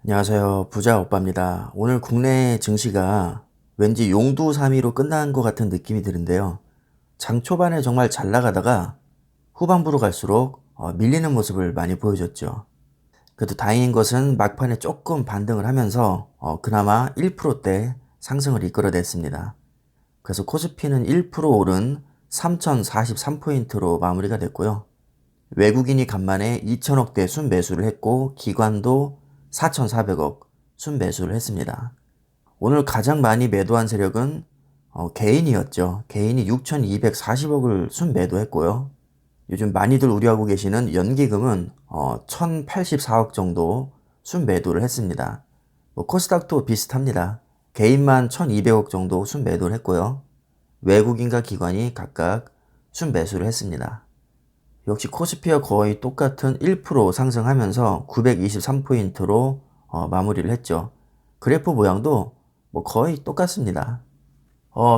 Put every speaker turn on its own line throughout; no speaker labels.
안녕하세요. 부자 오빠입니다. 오늘 국내 증시가 왠지 용두사미로 끝난 것 같은 느낌이 드는데요. 장 초반에 정말 잘 나가다가 후반부로 갈수록 밀리는 모습을 많이 보여줬죠. 그래도 다행인 것은 막판에 조금 반등을 하면서 그나마 1%대 상승을 이끌어냈습니다. 그래서 코스피는 1% 오른 3043포인트로 마무리가 됐고요. 외국인이 간만에 2천억대 순매수를 했고 기관도 4,400억 순매수를 했습니다. 오늘 가장 많이 매도한 세력은 개인이었죠. 개인이 6,240억을 순매도했고요. 요즘 많이들 우려하고 계시는 연기금은 1,084억 정도 순매도를 했습니다. 코스닥도 비슷합니다. 개인만 1,200억 정도 순매도를 했고요. 외국인과 기관이 각각 순매수를 했습니다. 역시 코스피와 거의 똑같은 1% 상승하면서 923포인트로 마무리를 했죠. 그래프 모양도 거의 똑같습니다.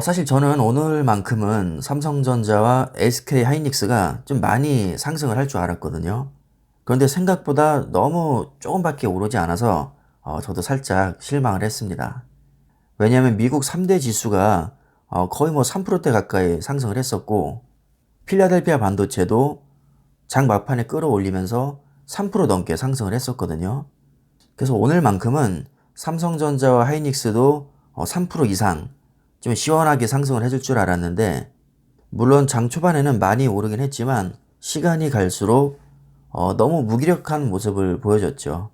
사실 저는 오늘만큼은 삼성전자와 SK하이닉스가 좀 많이 상승을 할 줄 알았거든요. 그런데 생각보다 너무 조금밖에 오르지 않아서 저도 살짝 실망을 했습니다. 왜냐하면 미국 3대 지수가 거의 3%대 가까이 상승을 했었고 필라델피아 반도체도 장 막판에 끌어올리면서 3% 넘게 상승을 했었거든요. 그래서 오늘만큼은 삼성전자와 하이닉스도 3% 이상 좀 시원하게 상승을 해줄 줄 알았는데 물론 장 초반에는 많이 오르긴 했지만 시간이 갈수록 너무 무기력한 모습을 보여줬죠.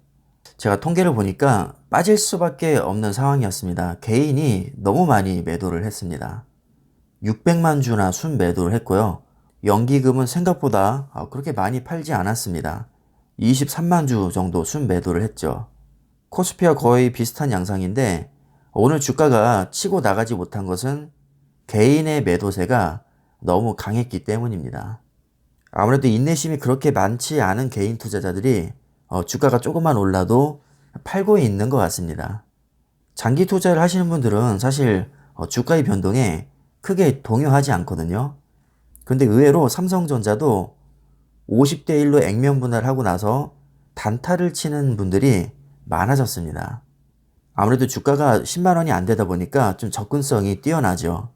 제가 통계를 보니까 빠질 수밖에 없는 상황이었습니다. 개인이 너무 많이 매도를 했습니다. 600만 주나 순매도를 했고요. 연기금은 생각보다 그렇게 많이 팔지 않았습니다. 23만 주 정도 순매도를 했죠. 코스피와 거의 비슷한 양상인데 오늘 주가가 치고 나가지 못한 것은 개인의 매도세가 너무 강했기 때문입니다. 아무래도 인내심이 그렇게 많지 않은 개인 투자자들이 주가가 조금만 올라도 팔고 있는 것 같습니다. 장기 투자를 하시는 분들은 사실 주가의 변동에 크게 동요하지 않거든요. 근데 의외로 삼성전자도 50대 1로 액면 분할을 하고 나서 단타를 치는 분들이 많아졌습니다. 아무래도 주가가 10만 원이 안 되다 보니까 좀 접근성이 뛰어나죠.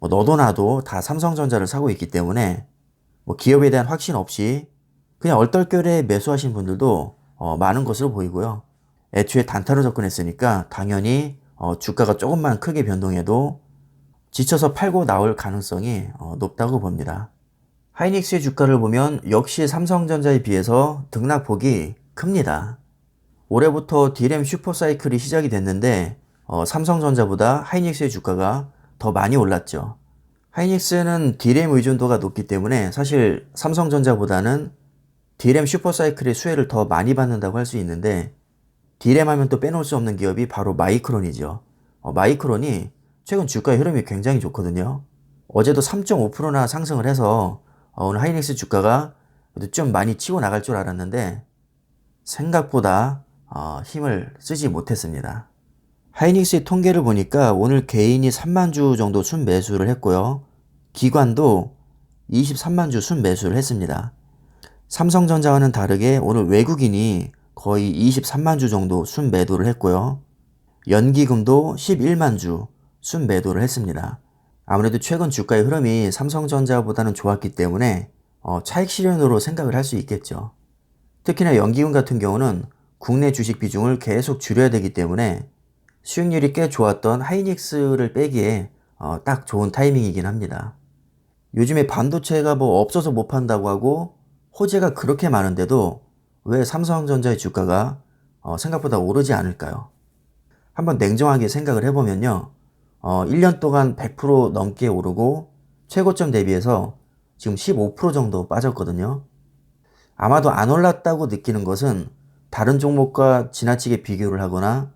너도 나도 다 삼성전자를 사고 있기 때문에 기업에 대한 확신 없이 그냥 얼떨결에 매수하신 분들도 많은 것으로 보이고요. 애초에 단타로 접근했으니까 당연히 주가가 조금만 크게 변동해도 지쳐서 팔고 나올 가능성이 높다고 봅니다. 하이닉스의 주가를 보면 역시 삼성전자에 비해서 등락폭이 큽니다. 올해부터 D램 슈퍼사이클이 시작이 됐는데 삼성전자보다 하이닉스의 주가가 더 많이 올랐죠. 하이닉스는 D램 의존도가 높기 때문에 사실 삼성전자보다는 D램 슈퍼사이클의 수혜를 더 많이 받는다고 할 수 있는데 D램 하면 또 빼놓을 수 없는 기업이 바로 마이크론이죠. 마이크론이 최근 주가의 흐름이 굉장히 좋거든요. 어제도 3.5%나 상승을 해서 오늘 하이닉스 주가가 좀 많이 치고 나갈 줄 알았는데 생각보다 힘을 쓰지 못했습니다. 하이닉스의 통계를 보니까 오늘 개인이 3만 주 정도 순매수를 했고요. 기관도 23만 주 순매수를 했습니다. 삼성전자와는 다르게 오늘 외국인이 거의 23만 주 정도 순매도를 했고요. 연기금도 11만 주 순매도를 했습니다. 아무래도 최근 주가의 흐름이 삼성전자보다는 좋았기 때문에 차익 실현으로 생각을 할 수 있겠죠. 특히나 연기금 같은 경우는 국내 주식 비중을 계속 줄여야 되기 때문에 수익률이 꽤 좋았던 하이닉스를 빼기에 딱 좋은 타이밍이긴 합니다. 요즘에 반도체가 없어서 못 판다고 하고 호재가 그렇게 많은데도 왜 삼성전자의 주가가 생각보다 오르지 않을까요? 한번 냉정하게 생각을 해보면요. 1년 동안 100% 넘게 오르고 최고점 대비해서 지금 15% 정도 빠졌거든요. 아마도 안 올랐다고 느끼는 것은 다른 종목과 지나치게 비교를 하거나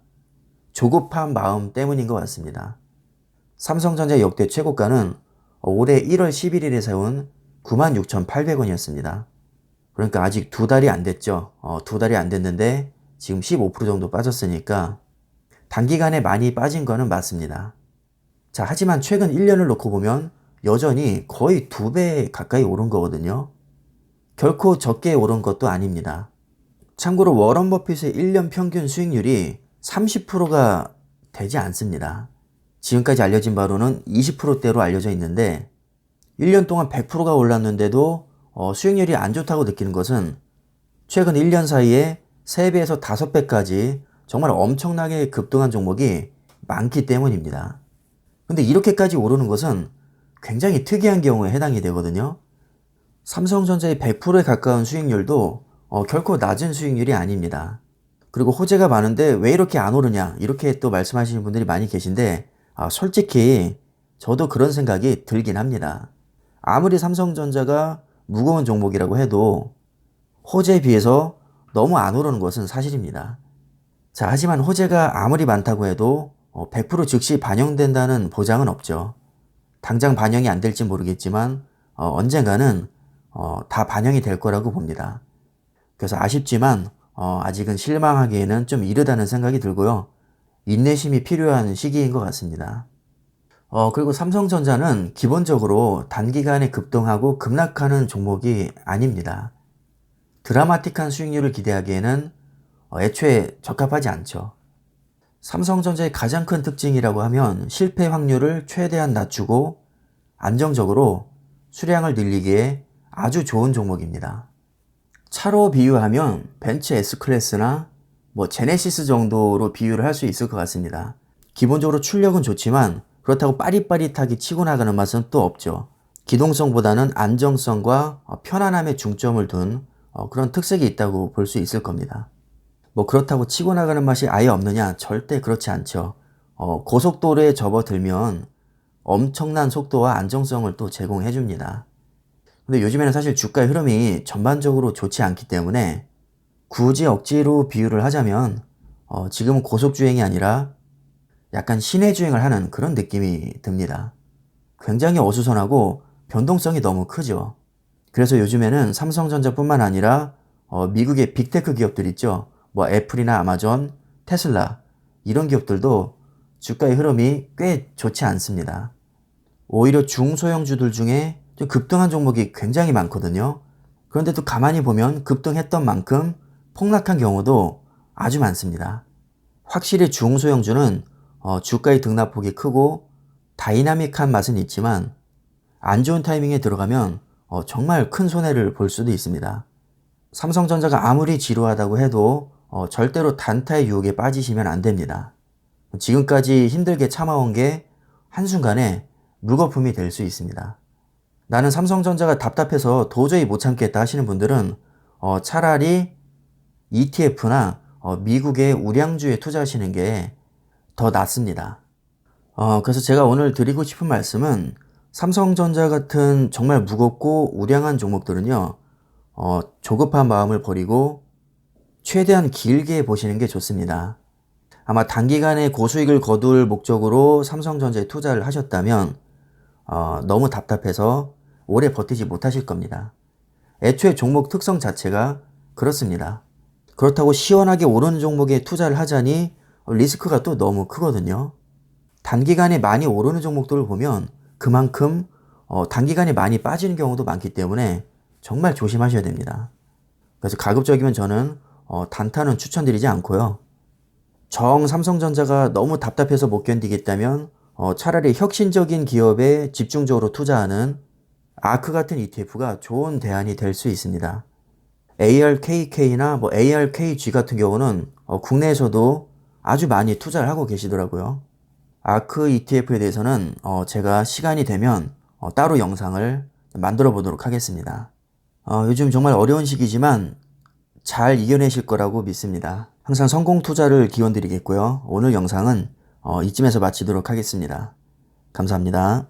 조급한 마음 때문인 것 같습니다. 삼성전자 역대 최고가는 올해 1월 11일에 세운 96,800원이었습니다. 그러니까 아직 두 달이 안 됐죠. 두 달이 안 됐는데 지금 15% 정도 빠졌으니까 단기간에 많이 빠진 거는 맞습니다. 자, 하지만 최근 1년을 놓고 보면 여전히 거의 2배 가까이 오른 거거든요. 결코 적게 오른 것도 아닙니다. 참고로 워런 버핏의 1년 평균 수익률이 30%가 되지 않습니다. 지금까지 알려진 바로는 20%대로 알려져 있는데 1년 동안 100%가 올랐는데도 수익률이 안 좋다고 느끼는 것은 최근 1년 사이에 3배에서 5배까지 정말 엄청나게 급등한 종목이 많기 때문입니다. 근데 이렇게까지 오르는 것은 굉장히 특이한 경우에 해당이 되거든요. 삼성전자의 100%에 가까운 수익률도 결코 낮은 수익률이 아닙니다. 그리고 호재가 많은데 왜 이렇게 안 오르냐 이렇게 또 말씀하시는 분들이 많이 계신데 솔직히 저도 그런 생각이 들긴 합니다. 아무리 삼성전자가 무거운 종목이라고 해도 호재에 비해서 너무 안 오르는 것은 사실입니다. 자, 하지만 호재가 아무리 많다고 해도 100% 즉시 반영된다는 보장은 없죠. 당장 반영이 안 될지 모르겠지만 언젠가는 다 반영이 될 거라고 봅니다. 그래서 아쉽지만 아직은 실망하기에는 좀 이르다는 생각이 들고요. 인내심이 필요한 시기인 것 같습니다. 그리고 삼성전자는 기본적으로 단기간에 급등하고 급락하는 종목이 아닙니다. 드라마틱한 수익률을 기대하기에는 애초에 적합하지 않죠. 삼성전자의 가장 큰 특징이라고 하면 실패 확률을 최대한 낮추고 안정적으로 수량을 늘리기에 아주 좋은 종목입니다. 차로 비유하면 벤츠 S클래스나 제네시스 정도로 비유를 할 수 있을 것 같습니다. 기본적으로 출력은 좋지만 그렇다고 빠릿빠릿하게 치고 나가는 맛은 또 없죠. 기동성보다는 안정성과 편안함에 중점을 둔 그런 특색이 있다고 볼 수 있을 겁니다. 그렇다고 치고 나가는 맛이 아예 없느냐? 절대 그렇지 않죠. 고속도로에 접어들면 엄청난 속도와 안정성을 또 제공해 줍니다. 근데 요즘에는 사실 주가의 흐름이 전반적으로 좋지 않기 때문에 굳이 억지로 비유를 하자면 지금은 고속주행이 아니라 약간 시내주행을 하는 그런 느낌이 듭니다. 굉장히 어수선하고 변동성이 너무 크죠. 그래서 요즘에는 삼성전자뿐만 아니라 미국의 빅테크 기업들 있죠. 애플이나 아마존, 테슬라 이런 기업들도 주가의 흐름이 꽤 좋지 않습니다. 오히려 중소형주들 중에 좀 급등한 종목이 굉장히 많거든요. 그런데 또 가만히 보면 급등했던 만큼 폭락한 경우도 아주 많습니다. 확실히 중소형주는 주가의 등락폭이 크고 다이나믹한 맛은 있지만 안 좋은 타이밍에 들어가면 정말 큰 손해를 볼 수도 있습니다. 삼성전자가 아무리 지루하다고 해도 절대로 단타의 유혹에 빠지시면 안 됩니다. 지금까지 힘들게 참아온 게 한순간에 물거품이 될 수 있습니다. 나는 삼성전자가 답답해서 도저히 못 참겠다 하시는 분들은 차라리 ETF나 미국의 우량주에 투자하시는 게 더 낫습니다. 그래서 제가 오늘 드리고 싶은 말씀은 삼성전자 같은 정말 무겁고 우량한 종목들은요, 조급한 마음을 버리고 최대한 길게 보시는 게 좋습니다. 아마 단기간에 고수익을 거둘 목적으로 삼성전자에 투자를 하셨다면 너무 답답해서 오래 버티지 못하실 겁니다. 애초에 종목 특성 자체가 그렇습니다. 그렇다고 시원하게 오르는 종목에 투자를 하자니 리스크가 또 너무 크거든요. 단기간에 많이 오르는 종목들을 보면 그만큼 단기간에 많이 빠지는 경우도 많기 때문에 정말 조심하셔야 됩니다. 그래서 가급적이면 저는 단타는 추천드리지 않고요. 정 삼성전자가 너무 답답해서 못 견디겠다면 차라리 혁신적인 기업에 집중적으로 투자하는 아크 같은 ETF가 좋은 대안이 될 수 있습니다. ARKK나 ARKG 같은 경우는 국내에서도 아주 많이 투자를 하고 계시더라고요. 아크 ETF에 대해서는 제가 시간이 되면 따로 영상을 만들어 보도록 하겠습니다. 요즘 정말 어려운 시기지만 잘 이겨내실 거라고 믿습니다. 항상 성공 투자를 기원드리겠고요. 오늘 영상은 이쯤에서 마치도록 하겠습니다. 감사합니다.